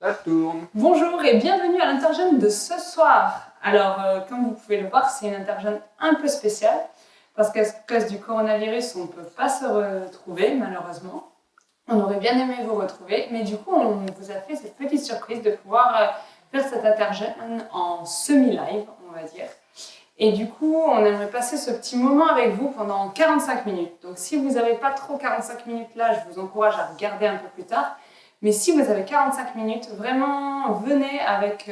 Ça tourne. Bonjour et bienvenue à l'interjeune de ce soir. Alors, comme vous pouvez le voir, c'est une interjeune un peu spéciale parce qu'à cause du coronavirus, on ne peut pas se retrouver malheureusement. On aurait bien aimé vous retrouver, mais du coup, on vous a fait cette petite surprise de pouvoir faire cette interjeune en semi-live, on va dire. Et du coup, on aimerait passer ce petit moment avec vous pendant 45 minutes. Donc si vous n'avez pas trop 45 minutes là, je vous encourage à regarder un peu plus tard. Mais si vous avez 45 minutes, vraiment venez avec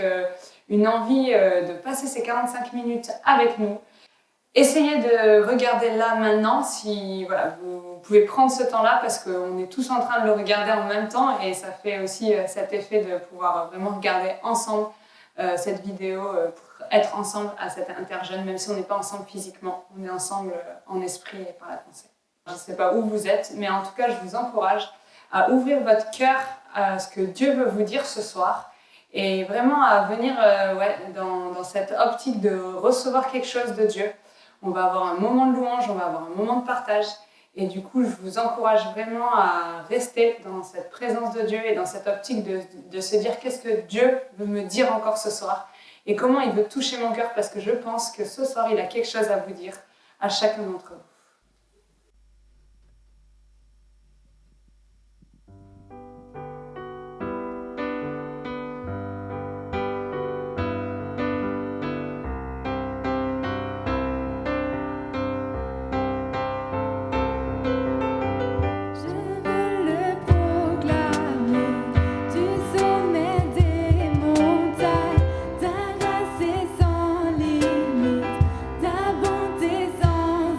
une envie de passer ces 45 minutes avec nous. Essayez de regarder là maintenant si voilà, vous pouvez prendre ce temps-là parce qu'on est tous en train de le regarder en même temps et ça fait aussi cet effet de pouvoir vraiment regarder ensemble cette vidéo pour être ensemble à cette interjeune, même si on n'est pas ensemble physiquement, on est ensemble en esprit et par la pensée. Je ne sais pas où vous êtes, mais en tout cas, je vous encourage à ouvrir votre cœur à ce que Dieu veut vous dire ce soir et vraiment à venir dans cette optique de recevoir quelque chose de Dieu. On va avoir un moment de louange, on va avoir un moment de partage et du coup, je vous encourage vraiment à rester dans cette présence de Dieu et dans cette optique de se dire qu'est-ce que Dieu veut me dire encore ce soir et comment il veut toucher mon cœur parce que je pense que ce soir, il a quelque chose à vous dire à chacun d'entre vous. Ta grâce est sans limite, ta bonté sans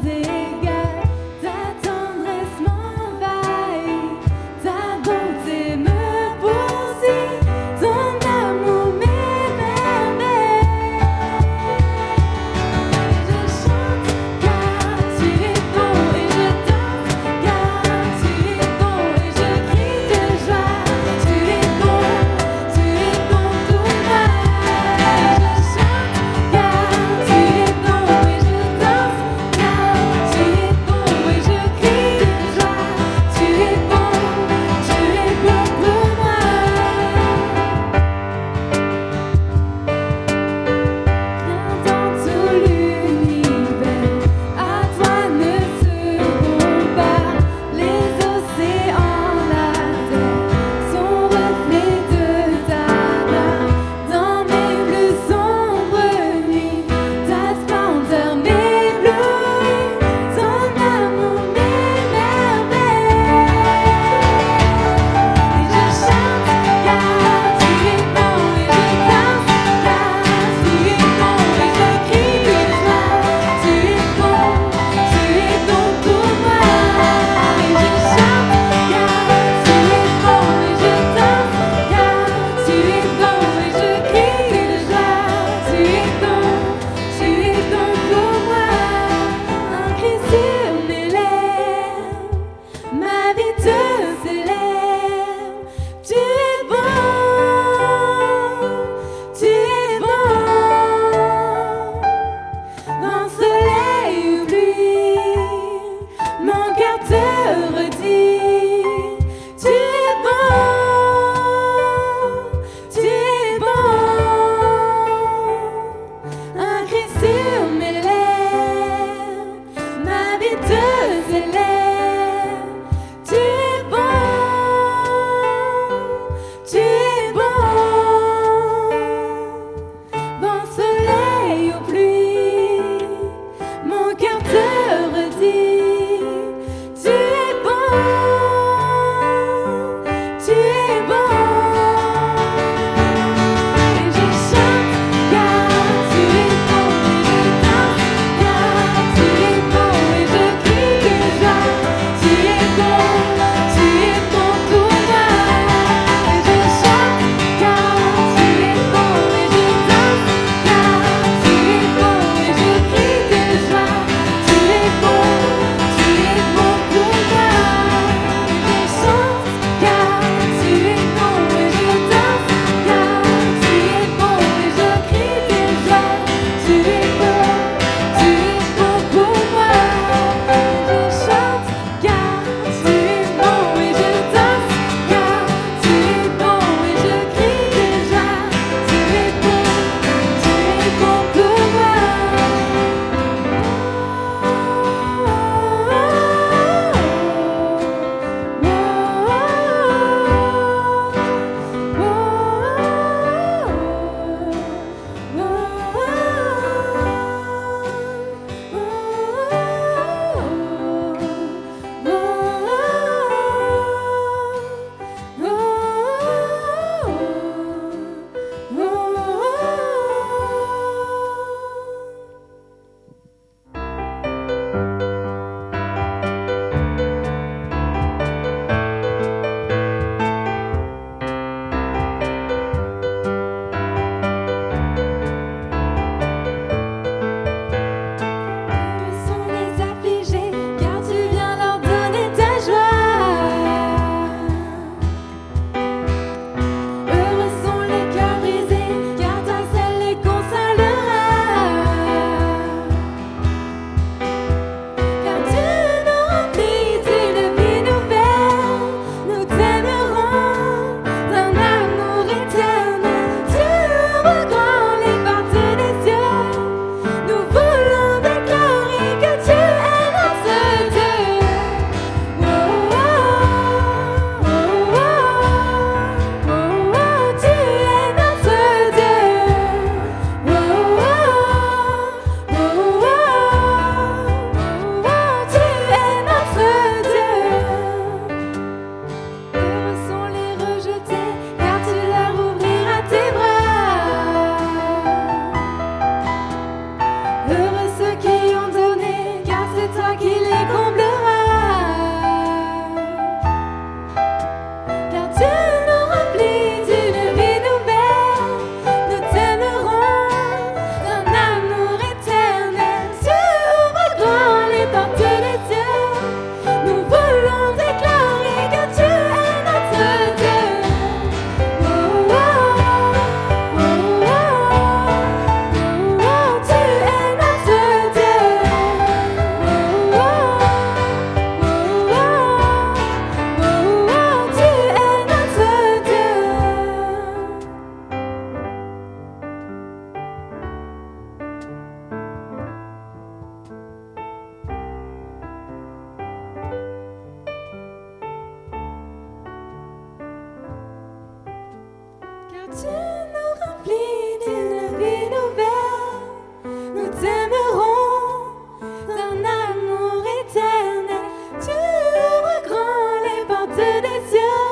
d'un amour éternel. Tu ouvres grand les portes des cieux.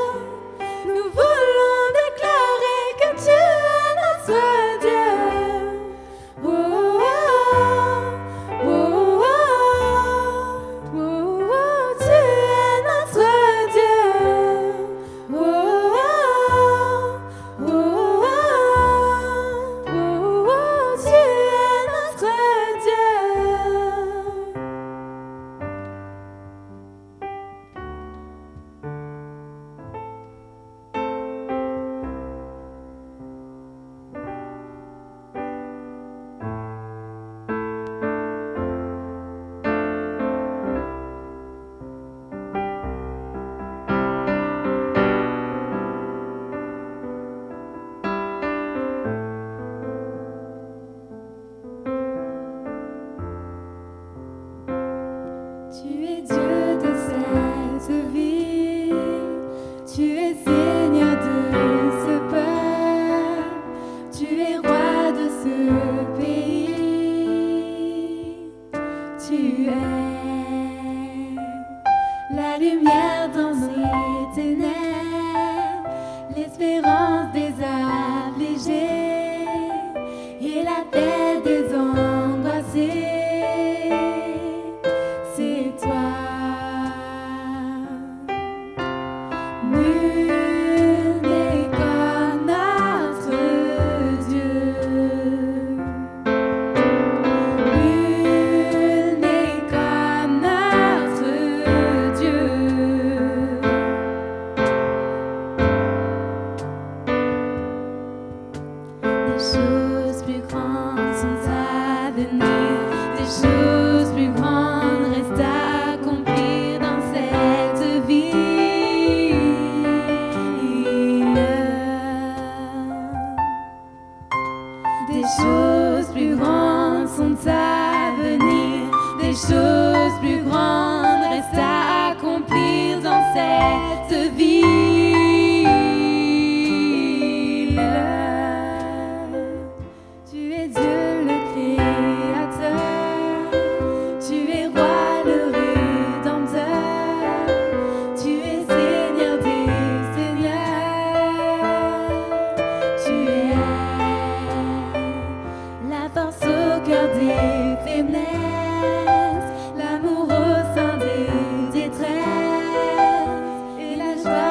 Nous voulons déclarer que tu es notre Dieu. Oh, oh, oh, oh, oh, oh, tu es notre Dieu. Oh, oh, oh, oh, oh, tu es notre Dieu. Tu es Dieu de cette vie, tu es Seigneur de ce peuple, tu es roi de ce pays. Tu es la lumière dans les ténèbres, l'espérance des affligés et la paix des angoissés. C'est toi. Nul n'est comme notre Dieu. Nul n'est comme notre Dieu. Des choses plus grandes sont à venir, des choses plus grandes restent à accomplir dans cette vie. Des choses plus grandes sont à venir, des choses plus grandes restent à accomplir dans cette vie. Tu es Dieu le Créateur, tu es Roi le Rédempteur, tu es Seigneur des Seigneurs, tu es la force au cœur des faiblesses, l'amour au sein des détresses et la joie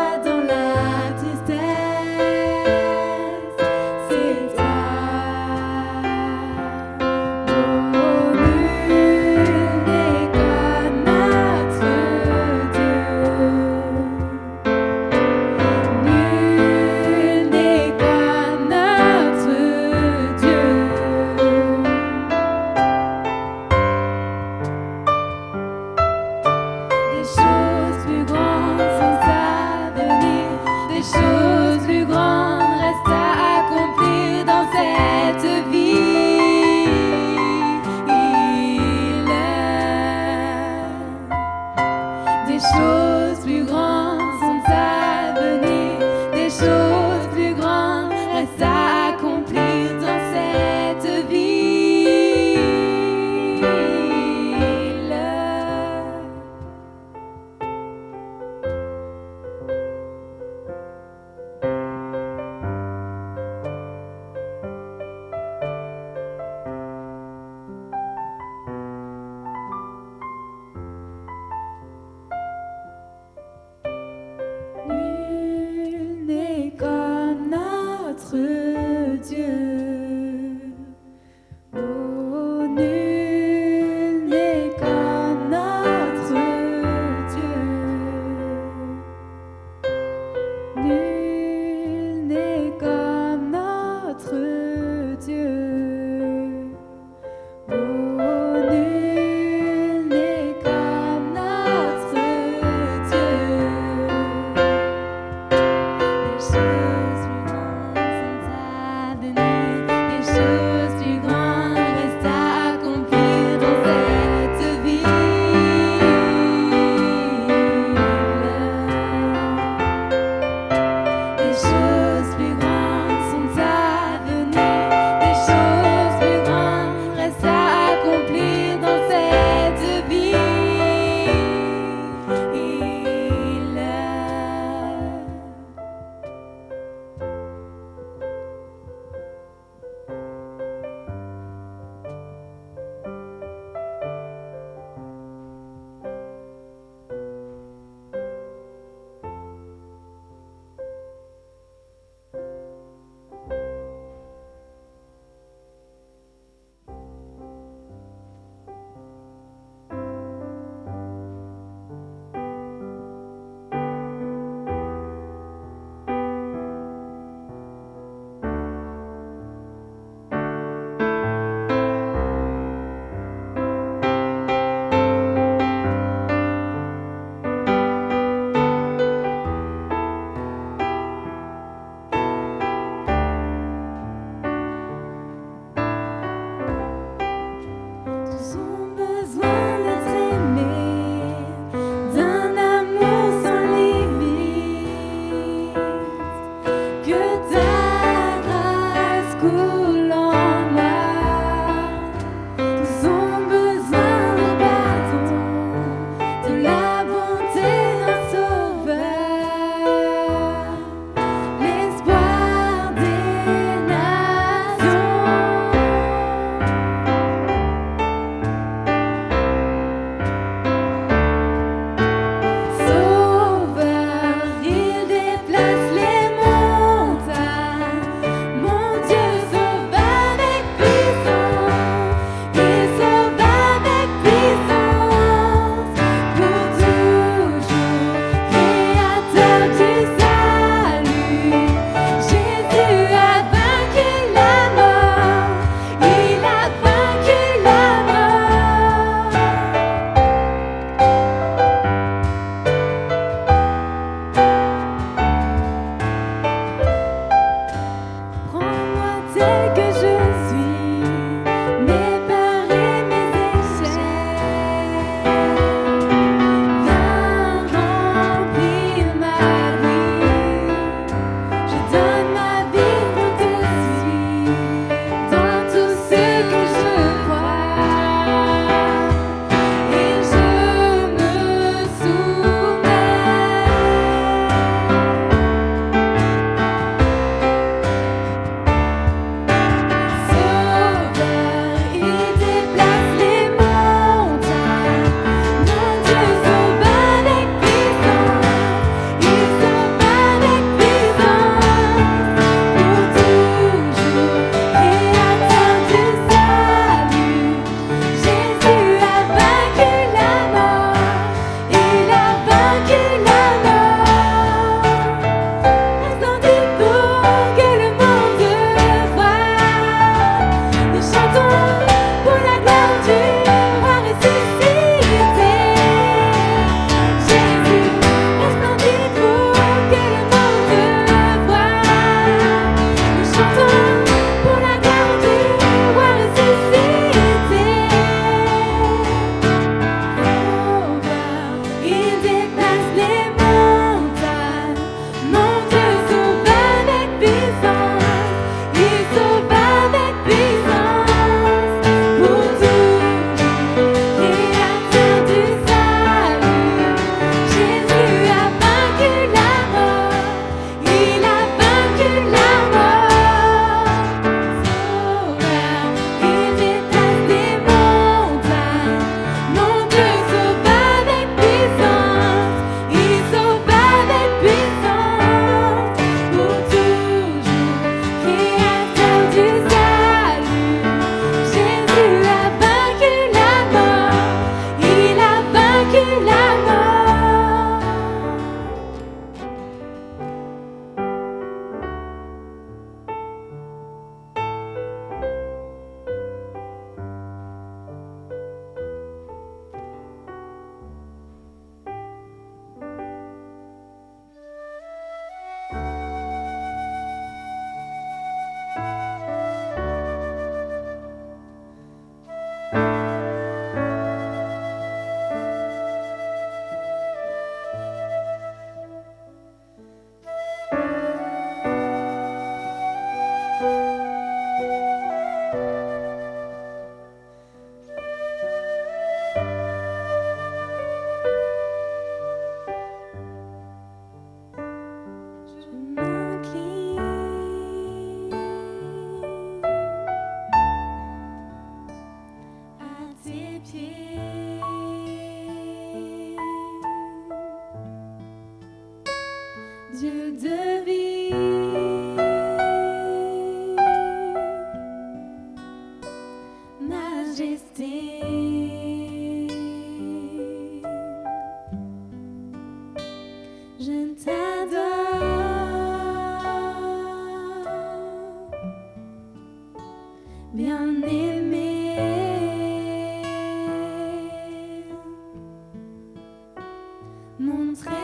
mon trésor,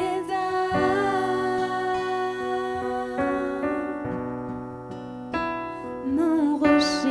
mon rocher.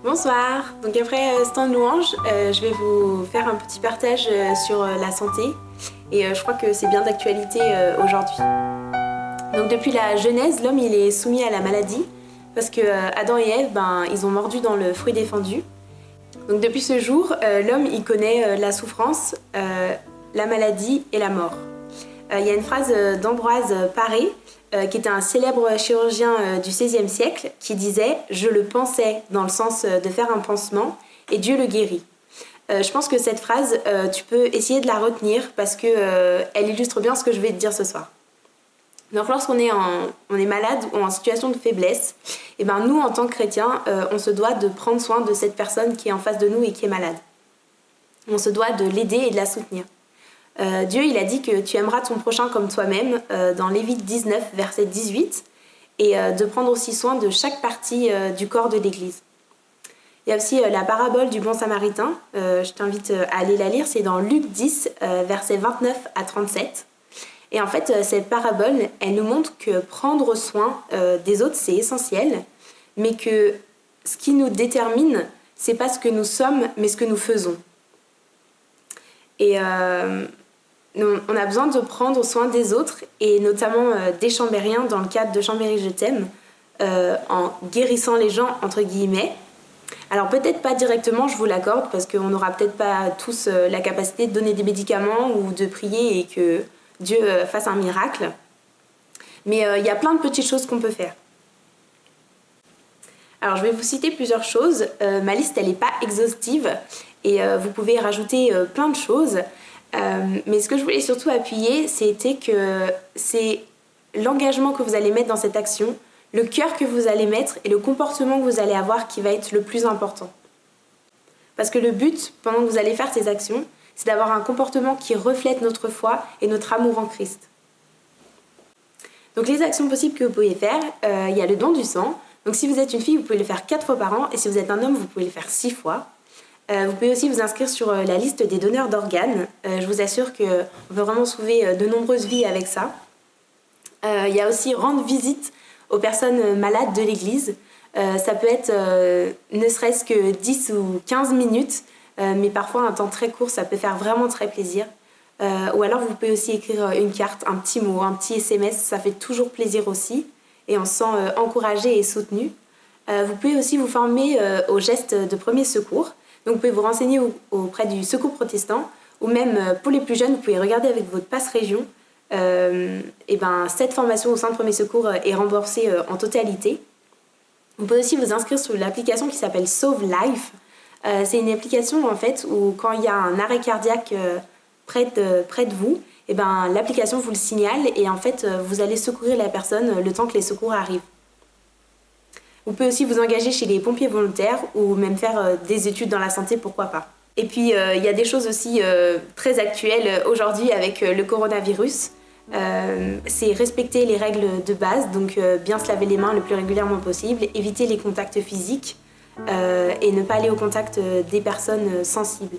Bonsoir, donc après ce temps de louange, je vais vous faire un petit partage sur la santé et je crois que c'est bien d'actualité aujourd'hui. Donc depuis la Genèse, l'homme il est soumis à la maladie parce que Adam et Ève, ils ont mordu dans le fruit défendu. Donc depuis ce jour, l'homme il connaît la souffrance, la maladie et la mort. Il y a une phrase d'Ambroise Paré, qui était un célèbre chirurgien du XVIe siècle, qui disait « Je le pensais » dans le sens de faire un pansement, et Dieu le guérit. Je pense que cette phrase, tu peux essayer de la retenir parce qu'elle illustre bien ce que je vais te dire ce soir. Donc lorsqu'on est, on est malade ou en situation de faiblesse, et nous en tant que chrétiens, on se doit de prendre soin de cette personne qui est en face de nous et qui est malade. On se doit de l'aider et de la soutenir. Dieu il a dit que tu aimeras ton prochain comme toi-même dans Lévitique 19 verset 18 et de prendre aussi soin de chaque partie du corps de l'Église. Il y a aussi la parabole du bon samaritain, je t'invite à aller la lire, c'est dans Luc 10 verset 29 à 37. Et en fait cette parabole elle nous montre que prendre soin des autres c'est essentiel, mais que ce qui nous détermine c'est pas ce que nous sommes mais ce que nous faisons. Et on a besoin de prendre soin des autres et notamment des Chambériens dans le cadre de Chambéry Je t'aime en guérissant les gens entre guillemets. Alors peut-être pas directement, je vous l'accorde, parce qu'on n'aura peut-être pas tous la capacité de donner des médicaments ou de prier et que Dieu fasse un miracle. Mais il y a plein de petites choses qu'on peut faire. Alors je vais vous citer plusieurs choses. Ma liste elle n'est pas exhaustive et vous pouvez rajouter plein de choses. Mais ce que je voulais surtout appuyer, c'était que c'est l'engagement que vous allez mettre dans cette action, le cœur que vous allez mettre et le comportement que vous allez avoir qui va être le plus important. Parce que le but, pendant que vous allez faire ces actions, c'est d'avoir un comportement qui reflète notre foi et notre amour en Christ. Donc les actions possibles que vous pouvez faire, il y a le don du sang. Donc si vous êtes une fille, vous pouvez le faire 4 fois par an, et si vous êtes un homme, vous pouvez le faire 6 fois. Vous pouvez aussi vous inscrire sur la liste des donneurs d'organes. Je vous assure qu'on peut vraiment sauver de nombreuses vies avec ça. Il y a aussi rendre visite aux personnes malades de l'église. Ça peut être ne serait-ce que 10 ou 15 minutes, mais parfois un temps très court, ça peut faire vraiment très plaisir. Ou alors vous pouvez aussi écrire une carte, un petit mot, un petit SMS, ça fait toujours plaisir aussi et on se sent encouragé et soutenu. Vous pouvez aussi vous former aux gestes de premier secours. Donc vous pouvez vous renseigner auprès du Secours protestant ou même pour les plus jeunes, vous pouvez regarder avec votre passe région. Cette formation au sein de premier secours est remboursée en totalité. Vous pouvez aussi vous inscrire sur l'application qui s'appelle Sauve Life. C'est une application en fait où quand il y a un arrêt cardiaque près de vous, l'application vous le signale et en fait vous allez secourir la personne le temps que les secours arrivent. Vous pouvez aussi vous engager chez les pompiers volontaires ou même faire des études dans la santé, pourquoi pas. Et puis il y a des choses aussi très actuelles aujourd'hui avec le coronavirus. C'est respecter les règles de base, donc bien se laver les mains le plus régulièrement possible, éviter les contacts physiques et ne pas aller au contact des personnes sensibles.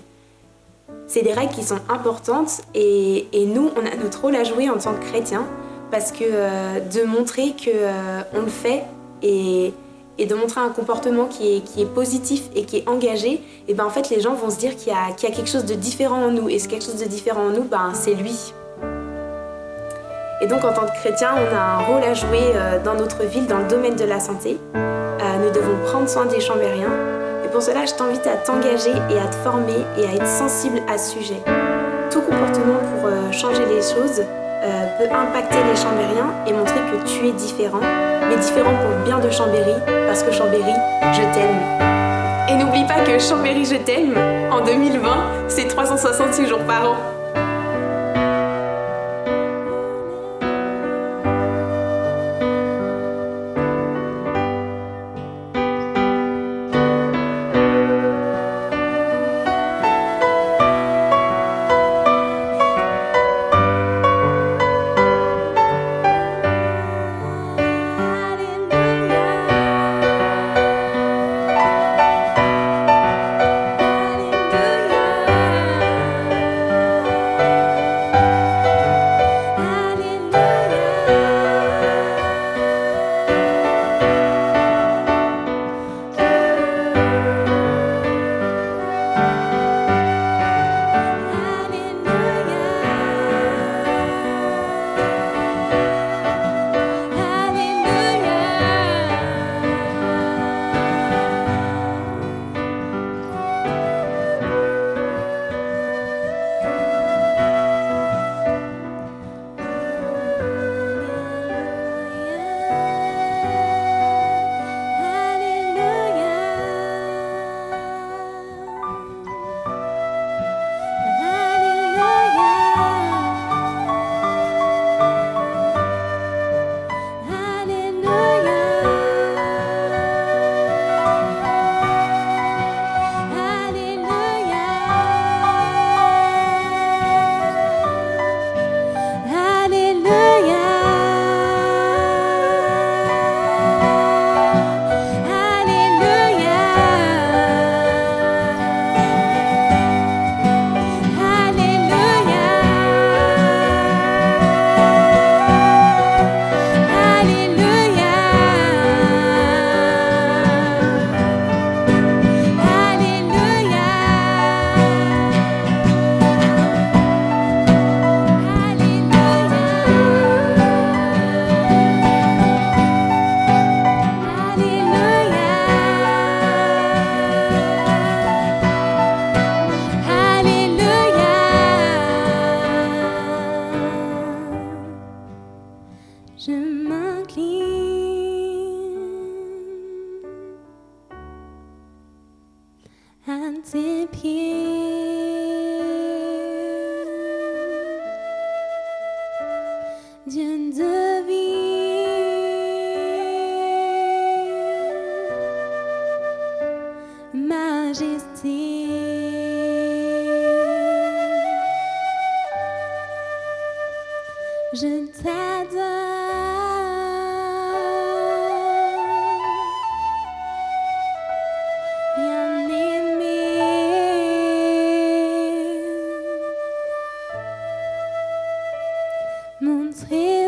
C'est des règles qui sont importantes et nous, on a notre rôle à jouer en tant que chrétiens parce que de montrer qu'on le fait et de montrer un comportement qui est positif et qui est engagé, en fait les gens vont se dire qu'il y a quelque chose de différent en nous et ce quelque chose de différent en nous, c'est lui. Et donc en tant que chrétiens, on a un rôle à jouer dans notre ville, dans le domaine de la santé. Nous devons prendre soin des chambériens. Et pour cela, je t'invite à t'engager et à te former et à être sensible à ce sujet. Tout comportement pour changer les choses peut impacter les chambériens et montrer que tu es différent, mais différent pour le bien de Chambéry, parce que Chambéry, je t'aime. Et n'oublie pas que Chambéry, je t'aime, en 2020, c'est 366 jours par an. tes pieds. Dieu de vie, majesté. Je t'adore, bien-aimé. Mon trésor.